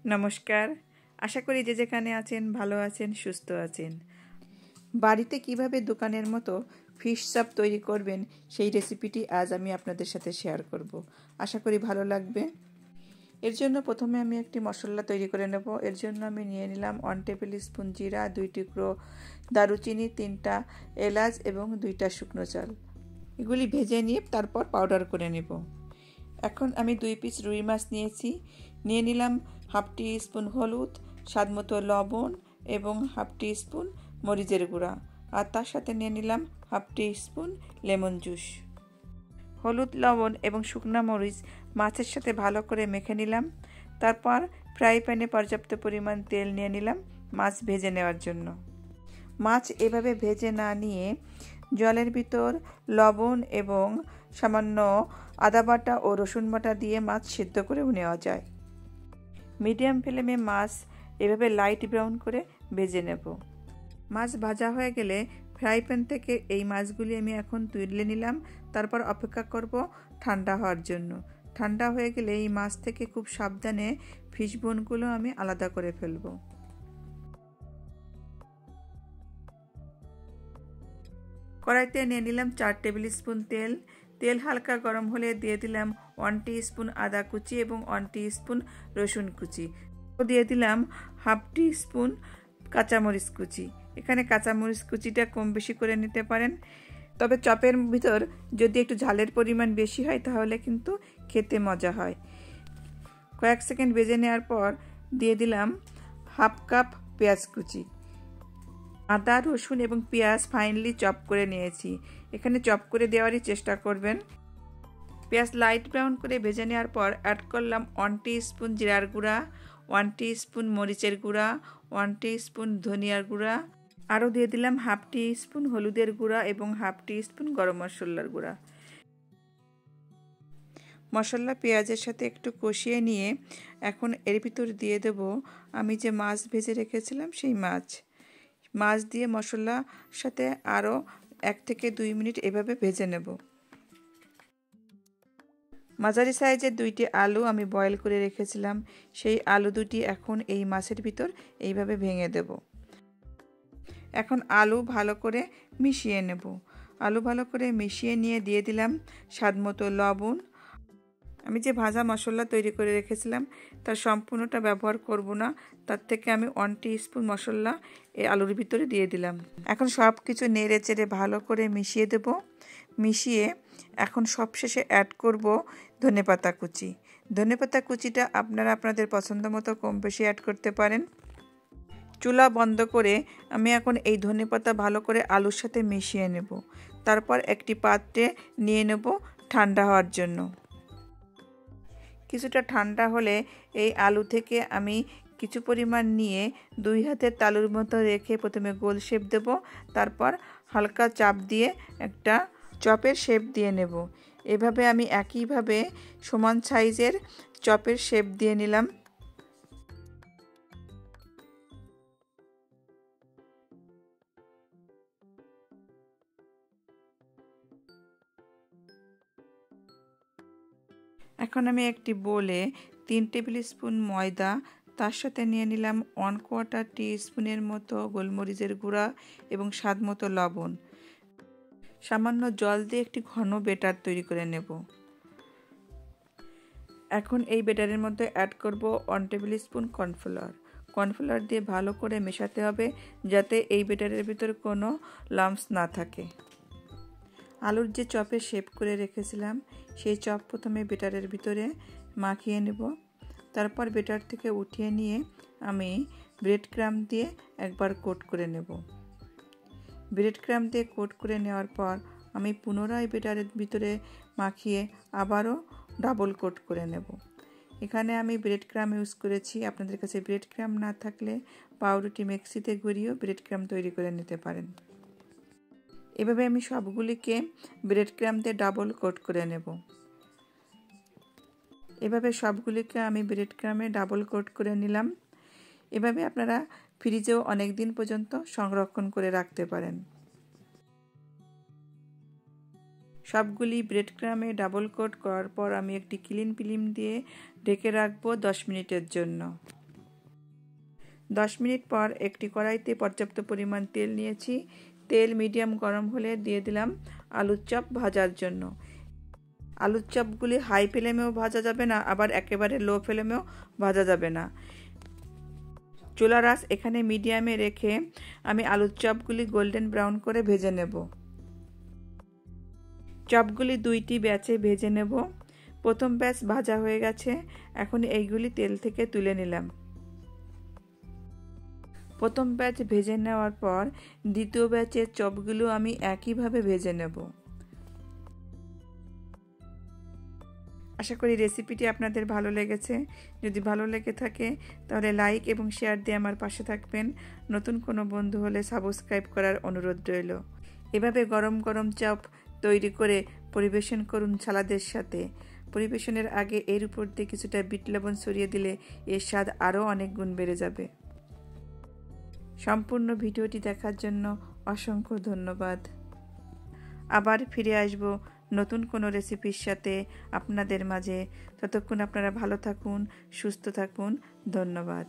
নমস্কার, আশা করি যে যেখানে আছেন ভালো আছেন, সুস্থ আছেন। বাড়িতে কিভাবে দোকানের মতো ফিশ চাপ তৈরি করবেন সেই রেসিপিটি আজ আমি আপনাদের সাথে শেয়ার করব। আশা করি ভালো লাগবে। এর জন্য প্রথমে আমি একটি মশলা তৈরি করে নেব। এর জন্য আমি নিয়ে নিলাম 1 টেবিল স্পুন জিরা, 2 টুকরো দারুচিনি, 3টা এলাচ এবং 2টা শুকনো চাল। এগুলি ভেজে নিয়ে তারপর পাউডার করে নেব। এখন আমি 2 পিস রুই মাছ নিয়েছি। নিয়ে নিলাম হাফ টি স্পুন হলুদ, স্বাদমতো লবণ এবং হাফ টি স্পুন মরিচের গুঁড়া, আর তার সাথে নিয়ে নিলাম হাফ টি স্পুন লেমন জুস। হলুদ, লবণ এবং শুকনো মরিচ মাছের সাথে ভালো করে মেখে নিলাম। তারপর ফ্রাই প্যানে পর্যাপ্ত পরিমাণ তেল নিয়ে নিলাম মাছ ভেজে নেওয়ার জন্য। মাছ এভাবে ভেজে না নিয়ে জলের ভিতর লবণ এবং সামান্য আদা বাটা ও রসুন বাটা দিয়ে মাছ সিদ্ধ করেও নেওয়া যায়। মিডিয়াম ফ্লেমে মাছ এভাবে লাইট ব্রাউন করে ভেজে নেব। মাছ ভাজা হয়ে গেলে ফ্রাই প্যান থেকে এই মাছগুলি আমি এখন তুলে নিলাম। তারপর অপেক্ষা করব ঠান্ডা হওয়ার জন্য। ঠান্ডা হয়ে গেলে এই মাছ থেকে খুব সাবধানে ফিশ বোনগুলো আমি আলাদা করে ফেলব। কড়াইতে নিয়ে নিলাম 4 টেবিল স্পুন তেল। তেল হালকা গরম হলে দিয়ে দিলাম 1 টিস্পুন আদা কুচি এবং 1 টিস্পুন রসুন কুচি। দিয়ে দিলাম হাফ টিস্পুন কাঁচামরিচ কুচি। এখানে কাঁচামরিচ কুচিটা কম বেশি করে নিতে পারেন, তবে চপের ভিতর যদি একটু ঝালের পরিমাণ বেশি হয় তাহলে কিন্তু খেতে মজা হয়। কয়েক সেকেন্ড ভেজে নেওয়ার পর দিয়ে দিলাম হাফ কাপ পেঁয়াজ কুচি। আদা, রসুন এবং পেঁয়াজ ফাইনলি চপ করে নিয়েছি। এখানে চপ করে দেওয়ারই চেষ্টা করবেন। পেঁয়াজ লাইট ব্রাউন করে ভেজে নেওয়ার পর অ্যাড করলাম 1 টিস্পুন জিরার গুঁড়া, 1 টিস্পুন মরিচের গুঁড়া, 1 টিস্পুন ধনিয়ার গুঁড়া, আরও দিয়ে দিলাম হাফ টিস্পুন হলুদের গুঁড়া এবং হাফ টিস্পুন গরম মশলার গুঁড়া। মশলা পেঁয়াজের সাথে একটু কষিয়ে নিয়ে এখন এর ভিতর দিয়ে দেব আমি যে মাছ ভেজে রেখেছিলাম সেই মাছ দিয়ে মশলার সাথে আরও 1 থেকে 2 মিনিট এভাবে ভেজে নেব। মাঝারি সাইজের 2টি আলু আমি বয়েল করে রেখেছিলাম, সেই আলু দুটি এখন এই মাছের ভিতর এইভাবে ভেঙে দেব। এখন আলু ভালো করে মিশিয়ে নেব। আলু ভালো করে মিশিয়ে নিয়ে দিয়ে দিলাম স্বাদমতো লবণ। আমি যে ভাজা মশলা তৈরি করে রেখেছিলাম তার সম্পূর্ণটা ব্যবহার করব না, তার থেকে আমি 1 টিস্পুন মশলা এই আলুর ভিতরে দিয়ে দিলাম। এখন সব কিছু নেড়ে চেড়ে ভালো করে মিশিয়ে দেব। মিশিয়ে এখন সবশেষে অ্যাড করব ধনেপাতা কুচি। ধনেপাতা কুচিটা আপনারা আপনাদের পছন্দ মতো কম বেশি অ্যাড করতে পারেন। চুলা বন্ধ করে আমি এখন এই ধনেপাতা ভালো করে আলুর সাথে মিশিয়ে নেব। তারপর একটি পাত্রে নিয়ে নেব ঠান্ডা হওয়ার জন্য। কিছুটা ঠান্ডা হলে এই আলু থেকে আমি কিছু পরিমাণ নিয়ে 2 হাতের তালুর মতো রেখে প্রথমে গোল শেপ দেব, তারপর হালকা চাপ দিয়ে একটা চপের শেপ দিয়ে নেব। এভাবে আমি একইভাবে সমান সাইজের চপের শেপ দিয়ে নিলাম। এখন আমি একটি বোলে 3 টেবিল স্পুন ময়দা, তার সাথে নিয়ে নিলাম 1/4 টিস্পুনের মতো গোলমরিচের গুঁড়া এবং স্বাদমতো লবণ। সামান্য জল দিয়ে একটি ঘন ব্যাটার তৈরি করে নেব। এখন এই ব্যাটারের মধ্যে অ্যাড করব 1 টেবিল স্পুন কর্নফ্লাওয়ার। কর্নফ্লাওয়ার দিয়ে ভালো করে মেশাতে হবে যাতে এই ব্যাটারের ভিতর কোনো লাম্পস না থাকে। আলুর যে চপে শেপ করে রেখেছিলাম সেই চপ প্রথমে ব্যাটারের ভিতরে মাখিয়ে নেব। তারপর ব্যাটার থেকে উঠিয়ে নিয়ে আমি ব্রেড ক্রাম্ব দিয়ে একবার কোট করে নেব। ব্রেড ক্রাম্ব দিয়ে কোট করে নেওয়ার পর আমি পুনরায় ব্যাটারের ভিতরে মাখিয়ে আবারও ডাবল কোট করে নেব। এখানে আমি ব্রেড ক্রাম্ব ইউজ করেছি। আপনাদের কাছে ব্রেড ক্রাম্ব না থাকলে পাউরুটি মিক্সিতে গুঁড়িয়েও ব্রেড ক্রাম্ব তৈরি করে নিতে পারেন। এভাবে আমি সবগুলিকে ব্রেড ক্রাম্ব দিয়ে ডাবল কোট করে নেব। এভাবে সবগুলিকে আমি ব্রেড ক্রাম্বে ডাবল কোট করে নিলাম। এভাবে আপনারা ফ্রিজেও অনেক দিন পর্যন্ত সংরক্ষণ করে রাখতে পারেন। সবগুলি ব্রেড ক্রাম্বে ডাবল কোট করার পর আমি একটি ক্লিন ফিল্ম দিয়ে ঢেকে রাখবো 10 মিনিটের জন্য। 10 মিনিট পর একটি কড়াইতে পর্যাপ্ত পরিমাণ তেল নিয়েছি। তেল মিডিয়াম গরম হলে দিয়ে দিলাম আলুর চপ ভাজার জন্য। আলুর চপগুলি হাই ফ্লেমেও ভাজা যাবে না, আবার একেবারে লো ফ্লেমেও ভাজা যাবে না। চুলার আঁচ এখানে মিডিয়ামে রেখে আমি আলুর চপগুলি গোল্ডেন ব্রাউন করে ভেজে নেব। চপগুলি 2টি ব্যাচে ভেজে নেব। প্রথম ব্যাচ ভাজা হয়ে গেছে, এখন এইগুলি তেল থেকে তুলে নিলাম। প্রথম ব্যাচ ভেজে নেওয়ার পর দ্বিতীয় ব্যাচের চপগুলো আমি একইভাবে ভেজে নেব। আশা করি রেসিপিটি আপনাদের ভালো লেগেছে। যদি ভালো লেগে থাকে তাহলে লাইক এবং শেয়ার দিয়ে আমার পাশে থাকবেন। নতুন কোনো বন্ধু হলে সাবস্ক্রাইব করার অনুরোধ রইল। এভাবে গরম গরম চপ তৈরি করে পরিবেশন করুন সালাদের সাথে। পরিবেশনের আগে এর উপর দিয়ে কিছুটা বিট লবণ ছড়িয়ে দিলে এর স্বাদ আরও অনেক গুণ বেড়ে যাবে। সম্পূর্ণ ভিডিওটি দেখার জন্য অসংখ্য ধন্যবাদ। আবার ফিরে আসব নতুন কোনো রেসিপির সাথে আপনাদের মাঝে। ততক্ষণ আপনারা ভালো থাকুন, সুস্থ থাকুন। ধন্যবাদ।